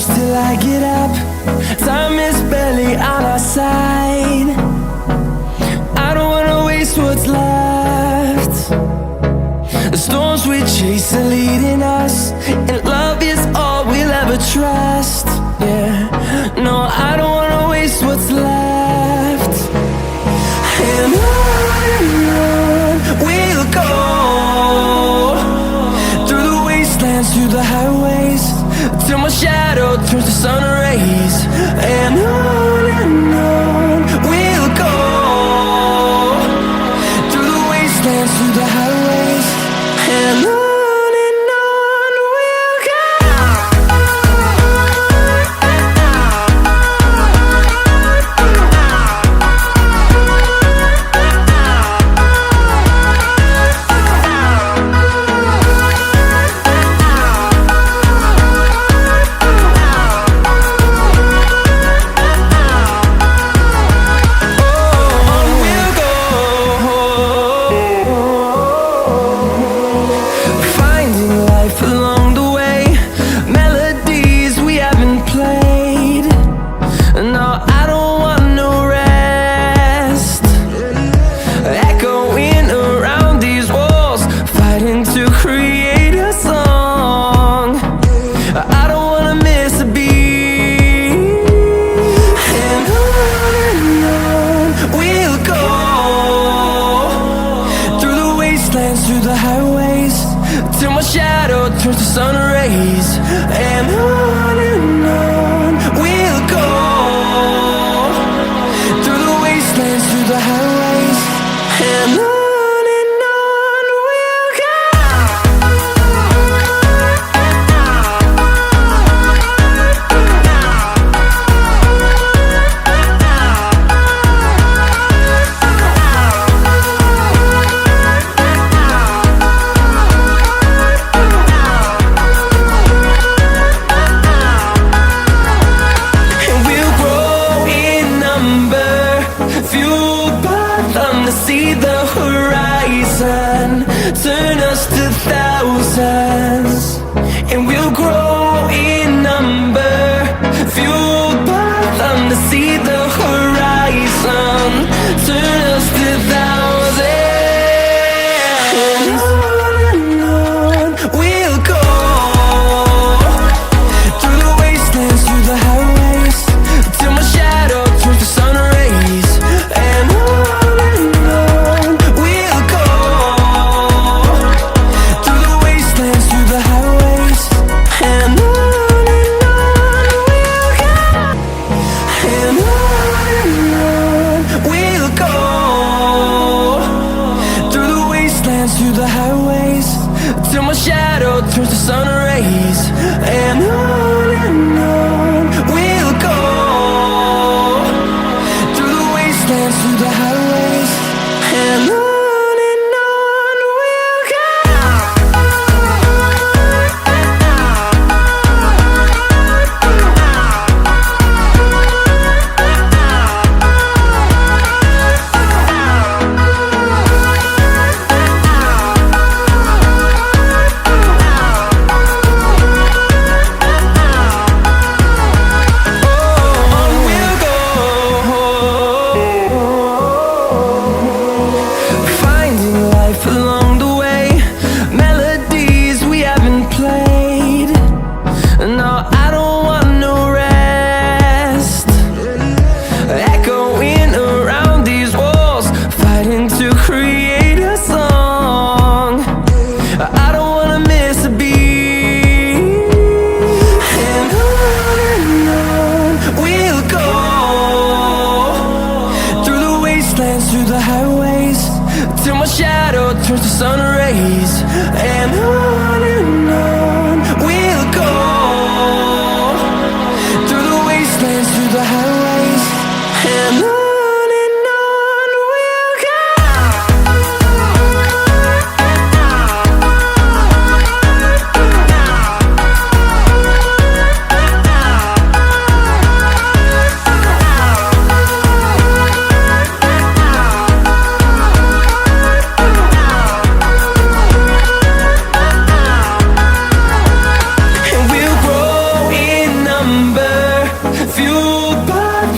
close till I get up. Time is barely on our side. I don't wanna waste what's left. The storms we chase are leading us, and love is all we'll ever trust. Yeah, no, I don't wanna waste what's left. And on we'll go, through the wastelands, through the highways, till my shadow turns to sun rays. And on we'll go, through the wastelands, through the highways, and on we'll go. Through the highways, till my shadow turns to sun rays. And on we'll go, through the wastelands, through the highways, and on we'll go. See the horizon, turn us to thousands, and we'll grow in number, fueled by them to see the horizon, turn us to thousands. And on we'll go, through the wastelands, through the highways, till my shadow turns to sun rays. And through the highways, till my shadow turns to sun rays. And on we'll go, through the wastelands, through the highways, and on we'll go. Through the highways, till my shadow turns to sun rays. And on we'll go, through the wastelands, through the highways, and on.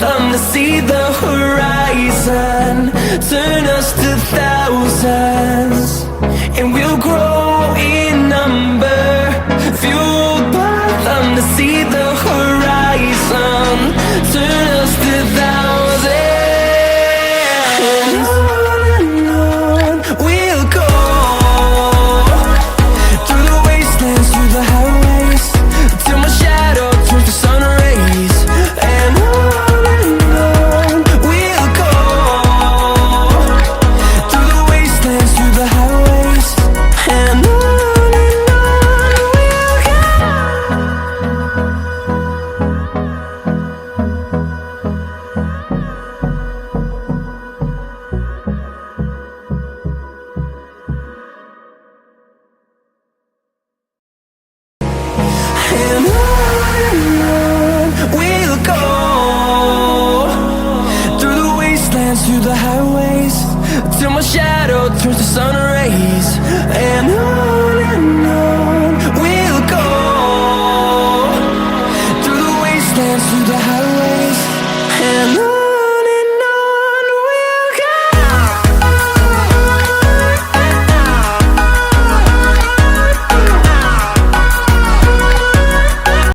them to see the horizon. Turn us to thousands, and we'll grow in number. Fueled by them to see the horizon. Turn us to thousands. And on we'll go, through the wastelands, through the highways, till my shadow turns to sun rays. And on we'll go, through the wastelands, through the highways. And on we'll go. And on we'll go, through the wastelands, through the highways, till my shadow turns to sun rays. And on